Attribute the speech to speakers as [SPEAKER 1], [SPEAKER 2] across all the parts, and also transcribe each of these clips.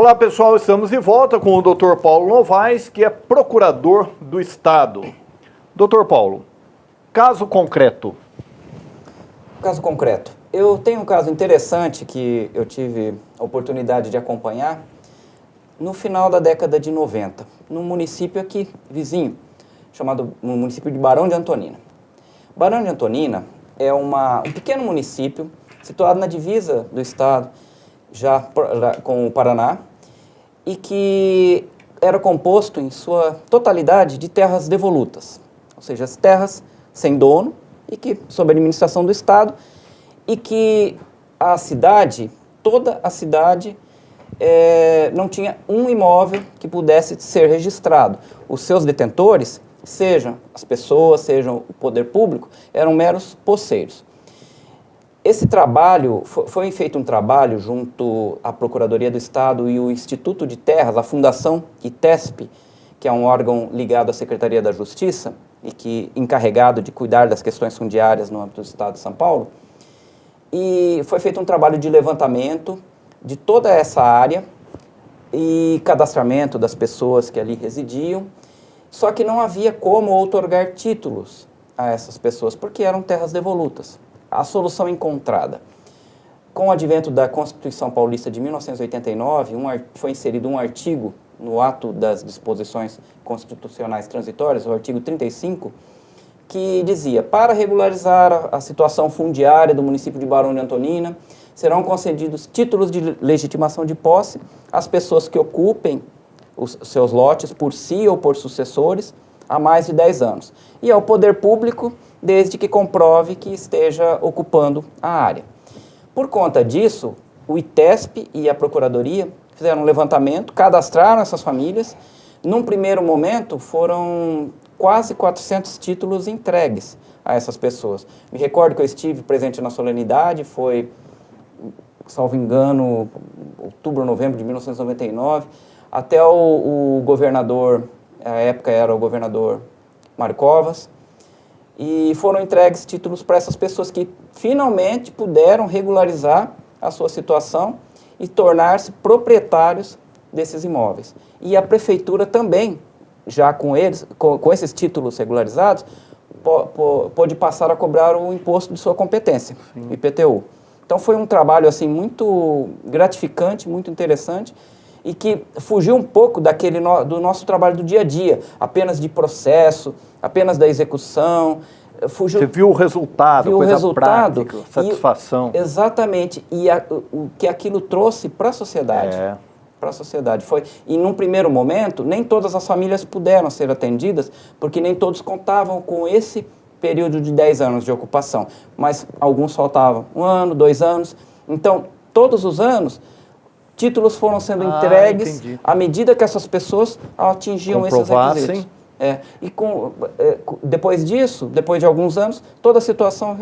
[SPEAKER 1] Olá pessoal, estamos de volta com o Dr. Paulo Novaes, que é procurador do Estado. Dr. Paulo, caso concreto.
[SPEAKER 2] Caso concreto. Eu tenho um caso interessante que eu tive a oportunidade de acompanhar no final da década de 90, num município aqui vizinho, chamado no município de Barão de Antonina. Barão de Antonina é um pequeno município situado na divisa do estado, já com o Paraná, e que era composto em sua totalidade de terras devolutas, ou seja, as terras sem dono e que sob a administração do estado, e que a cidade, toda a cidade, não tinha um imóvel que pudesse ser registrado. Os seus detentores, sejam as pessoas, sejam o poder público, eram meros posseiros. Esse trabalho, foi feito um trabalho junto à Procuradoria do Estado e o Instituto de Terras, a Fundação ITESP, que é um órgão ligado à Secretaria da Justiça e que encarregado de cuidar das questões fundiárias no âmbito do Estado de São Paulo. E foi feito um trabalho de levantamento de toda essa área e cadastramento das pessoas que ali residiam, só que não havia como outorgar títulos a essas pessoas, porque eram terras devolutas. A solução encontrada. Com o advento da Constituição Paulista de 1989, foi inserido um artigo no ato das disposições constitucionais transitórias, o artigo 35, que dizia: para regularizar a situação fundiária do município de Barão de Antonina, serão concedidos títulos de legitimação de posse às pessoas que ocupem os seus lotes por si ou por sucessores há mais de 10 anos, e ao poder público, desde que comprove que esteja ocupando a área. Por conta disso, o ITESP e a Procuradoria fizeram um levantamento, cadastraram essas famílias. Num primeiro momento, foram quase 400 títulos entregues a essas pessoas. Me recordo que eu estive presente na solenidade, foi, salvo engano, outubro, novembro de 1999, até o governador, à época era o governador Mário Covas, e foram entregues títulos para essas pessoas que finalmente puderam regularizar a sua situação e tornar-se proprietários desses imóveis. E a prefeitura também, já com eles, com esses títulos regularizados, pôde passar a cobrar o imposto de sua competência, o IPTU. Então foi um trabalho assim muito gratificante, muito interessante, e que fugiu um pouco do nosso trabalho do dia a dia, apenas de processo, apenas da execução.
[SPEAKER 1] Você viu o resultado, prática, satisfação.
[SPEAKER 2] Exatamente, e o que aquilo trouxe para a sociedade. Para a sociedade. E num primeiro momento, nem todas as famílias puderam ser atendidas, porque nem todos contavam com esse período de 10 anos de ocupação, mas alguns faltavam 1 ano, 2 anos. Então, todos os anos, títulos foram sendo entregues à medida que essas pessoas atingiam esses requisitos. Depois disso, depois de alguns anos, toda a situação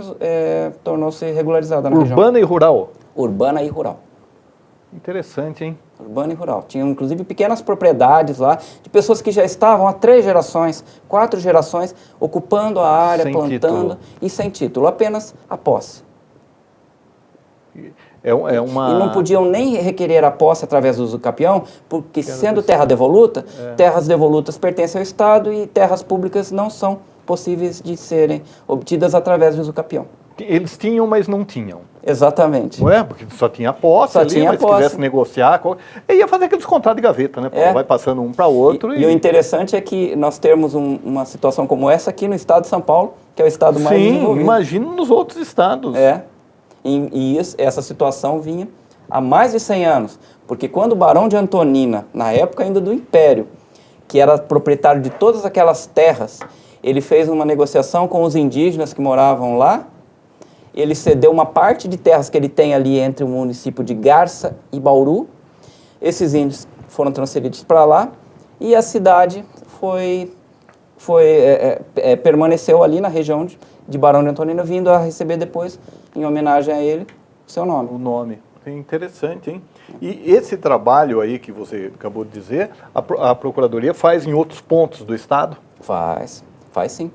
[SPEAKER 2] tornou-se regularizada na região.
[SPEAKER 1] Urbana e rural?
[SPEAKER 2] Urbana e rural.
[SPEAKER 1] Interessante, hein?
[SPEAKER 2] Urbana e rural. Tinham, inclusive, pequenas propriedades lá, de pessoas que já estavam há 3 gerações, 4 gerações, ocupando a área, plantando, título. E sem título, apenas a posse. E não podiam nem requerer a posse através do usucapião, porque sendo terra devoluta, terras devolutas pertencem ao Estado e terras públicas não são possíveis de serem obtidas através do usucapião.
[SPEAKER 1] Eles tinham, mas não tinham.
[SPEAKER 2] Exatamente.
[SPEAKER 1] Não é? Porque só tinha posse ali, mas se quisesse negociar, ia fazer aqueles contratos de gaveta, né? Vai passando um para outro.
[SPEAKER 2] E o interessante é que nós temos uma situação como essa aqui no estado de São Paulo, que é o estado mais desenvolvido.
[SPEAKER 1] Sim, imagina nos outros estados.
[SPEAKER 2] E essa situação vinha há mais de 100 anos, porque quando o Barão de Antonina, na época ainda do Império, que era proprietário de todas aquelas terras, ele fez uma negociação com os indígenas que moravam lá, ele cedeu uma parte de terras que ele tem ali entre o município de Garça e Bauru, esses índios foram transferidos para lá, e a cidade permaneceu ali na região de Barão de Antonina, vindo a receber depois, em homenagem a ele, o seu nome.
[SPEAKER 1] O nome. É interessante, hein? E esse trabalho aí que você acabou de dizer, a Procuradoria faz em outros pontos do Estado?
[SPEAKER 2] Faz sim.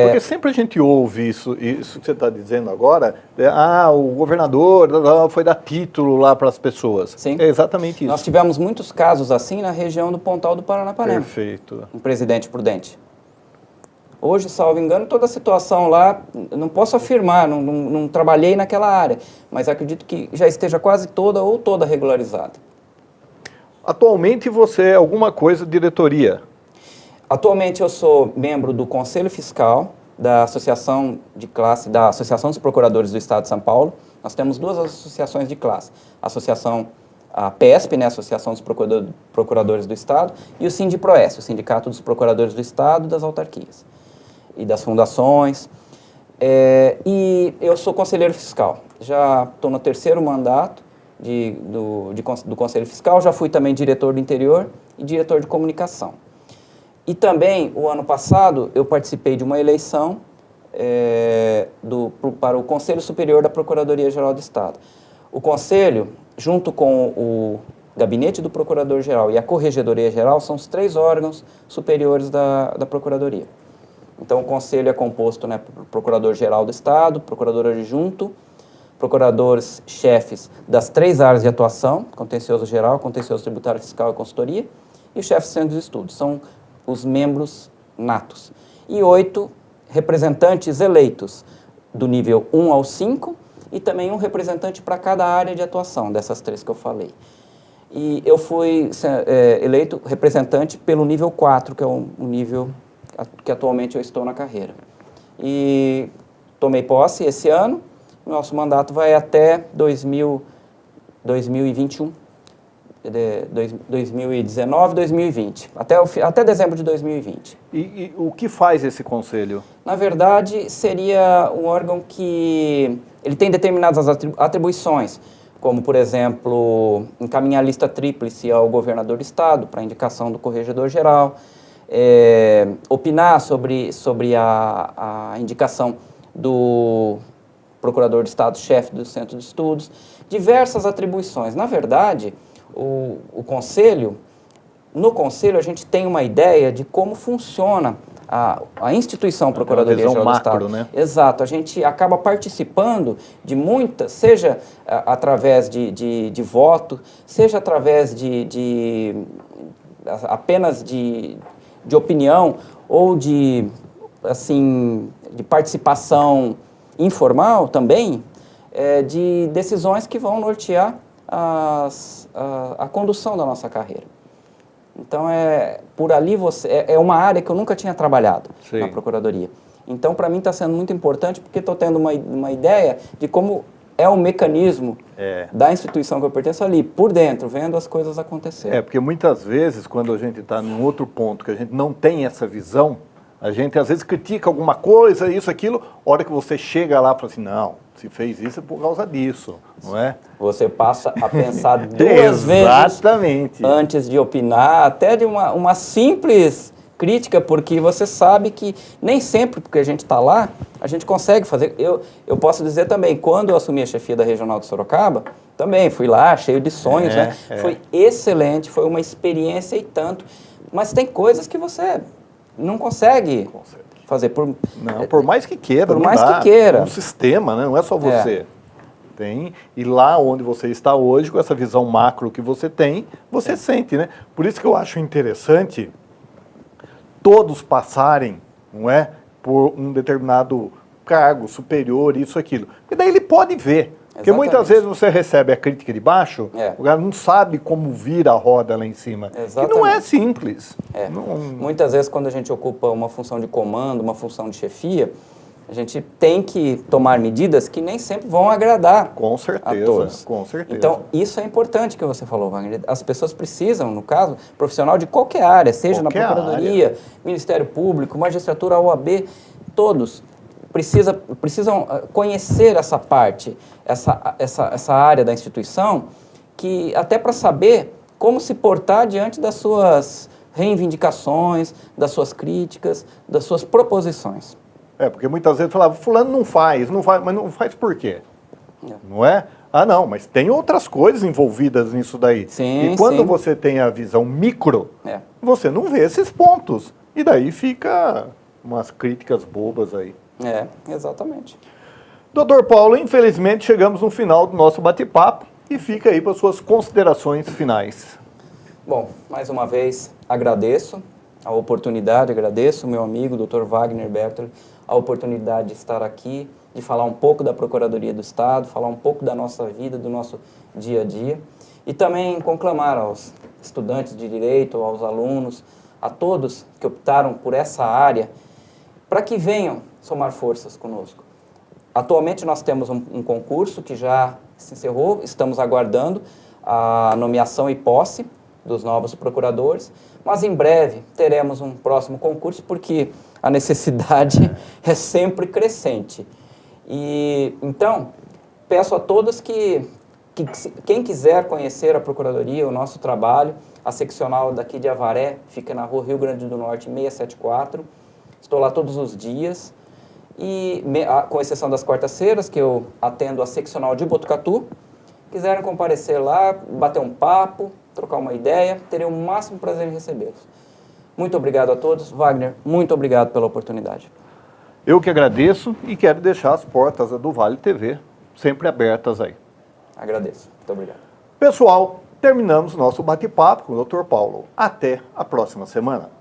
[SPEAKER 1] Porque sempre a gente ouve isso que você está dizendo agora, o governador foi dar título lá para as pessoas.
[SPEAKER 2] Sim.
[SPEAKER 1] É exatamente isso.
[SPEAKER 2] Nós tivemos muitos casos assim na região do Pontal do Paranapanema.
[SPEAKER 1] Perfeito.
[SPEAKER 2] Um Presidente Prudente. Hoje, salvo engano, toda a situação lá, não posso afirmar, não trabalhei naquela área, mas acredito que já esteja quase toda ou toda regularizada. Atualmente
[SPEAKER 1] você é alguma coisa diretoria?
[SPEAKER 2] Atualmente eu sou membro do Conselho Fiscal da Associação de Classe, da Associação dos Procuradores do Estado de São Paulo. Nós temos duas associações de classe. A PESP, né, Associação dos Procuradores do Estado, e o Sindiproeste, o Sindicato dos Procuradores do Estado e das Autarquias e das Fundações. E eu sou conselheiro fiscal. Já estou no 3º mandato do Conselho Fiscal, já fui também diretor do Interior e diretor de Comunicação. E também, o ano passado, eu participei de uma eleição para o Conselho Superior da Procuradoria-Geral do Estado. O Conselho, junto com o Gabinete do Procurador-Geral e a Corregedoria-Geral, são os 3 órgãos superiores da Procuradoria. Então, o Conselho é composto, né, por Procurador-Geral do Estado, Procurador Adjunto, procuradores-chefes das 3 áreas de atuação, Contencioso Geral, Contencioso Tributário Fiscal e Consultoria, e o chefe do Centro de Estudos. São os membros natos. E 8 representantes eleitos, do nível 1 ao 5, e também um representante para cada área de atuação, dessas 3 que eu falei. E eu fui eleito representante pelo nível 4, que é o nível que atualmente eu estou na carreira. E tomei posse esse ano, nosso mandato vai até 2021. 2019, 2020, até dezembro de 2020.
[SPEAKER 1] E o que faz esse conselho?
[SPEAKER 2] Na verdade, seria um órgão que ele tem determinadas atribuições, como, por exemplo, encaminhar a lista tríplice ao governador do estado para indicação do corregedor-geral, opinar sobre a indicação do procurador de estado, chefe do centro de estudos, diversas atribuições. Na verdade, no conselho a gente tem uma ideia de como funciona a instituição Procuradoria-Geral do Estado.
[SPEAKER 1] Né?
[SPEAKER 2] Exato, a gente acaba participando de muitas, seja através de voto, seja através apenas de opinião ou de participação informal também, de decisões que vão nortear a condução da nossa carreira. Então, por ali é uma área que eu nunca tinha trabalhado. Sim. Na Procuradoria. Então, para mim está sendo muito importante porque estou tendo uma ideia de como é o mecanismo da instituição que eu pertenço ali, por dentro, vendo as coisas acontecerem.
[SPEAKER 1] Porque muitas vezes, quando a gente está num outro ponto, que a gente não tem essa visão, a gente às vezes critica alguma coisa, isso, aquilo, a hora que você chega lá e fala assim, não, se fez isso é por causa disso, não é?
[SPEAKER 2] Você passa a pensar 2 vezes antes de opinar, até de uma simples crítica, porque você sabe que nem sempre, porque a gente está lá, a gente consegue fazer. Eu posso dizer também, quando eu assumi a chefia da Regional de Sorocaba, também fui lá, cheio de sonhos, né? Foi excelente, foi uma experiência e tanto, mas tem coisas que você não consegue fazer
[SPEAKER 1] por mais que queira.
[SPEAKER 2] Por mais que queira.
[SPEAKER 1] É um sistema, né? Não é só você. E lá onde você está hoje, com essa visão macro que você tem, você sente, né? Por isso que eu acho interessante todos passarem, não é? Por um determinado cargo superior, isso, aquilo. E daí ele pode ver. Porque muitas vezes você recebe a crítica de baixo, o cara não sabe como vira a roda lá em cima.
[SPEAKER 2] Exatamente.
[SPEAKER 1] Que não é simples.
[SPEAKER 2] Muitas vezes, quando a gente ocupa uma função de comando, uma função de chefia, a gente tem que tomar medidas que nem sempre vão agradar a todos.
[SPEAKER 1] Com certeza.
[SPEAKER 2] Então, isso é importante que você falou, Wagner. As pessoas precisam, no caso, profissional de qualquer área, seja na Procuradoria, Ministério Público, Magistratura, OAB, todos precisam conhecer essa parte, essa área da instituição, que até para saber como se portar diante das suas reivindicações, das suas críticas, das suas proposições.
[SPEAKER 1] Porque muitas vezes falava, fulano não faz, mas não faz por quê? Não é? Não, mas tem outras coisas envolvidas nisso daí.
[SPEAKER 2] Sim,
[SPEAKER 1] e quando você tem a visão micro, você não vê esses pontos. E daí fica umas críticas bobas aí.
[SPEAKER 2] É, exatamente.
[SPEAKER 1] Doutor Paulo, infelizmente chegamos no final do nosso bate-papo e fica aí para suas considerações finais.
[SPEAKER 2] Bom, mais uma vez agradeço a oportunidade, agradeço o meu amigo, Dr. Wagner Bertoli, a oportunidade de estar aqui, de falar um pouco da Procuradoria do Estado, falar um pouco da nossa vida, do nosso dia a dia, e também conclamar aos estudantes de direito, aos alunos, a todos que optaram por essa área, para que venham somar forças conosco. Atualmente nós temos um concurso que já se encerrou, estamos aguardando a nomeação e posse dos novos procuradores, mas em breve teremos um próximo concurso, porque a necessidade é sempre crescente. E então, peço a todos que quem quiser conhecer a Procuradoria, o nosso trabalho, a seccional daqui de Avaré, fica na rua Rio Grande do Norte 674, estou lá todos os dias, e com exceção das quartas-feiras, que eu atendo a seccional de Botucatu. Quiserem comparecer lá, bater um papo, trocar uma ideia, terei o máximo prazer em recebê-los. Muito obrigado a todos. Wagner, muito obrigado pela oportunidade.
[SPEAKER 1] Eu que agradeço e quero deixar as portas do Vale TV sempre abertas aí.
[SPEAKER 2] Agradeço. Muito obrigado.
[SPEAKER 1] Pessoal, terminamos nosso bate-papo com o Dr. Paulo. Até a próxima semana.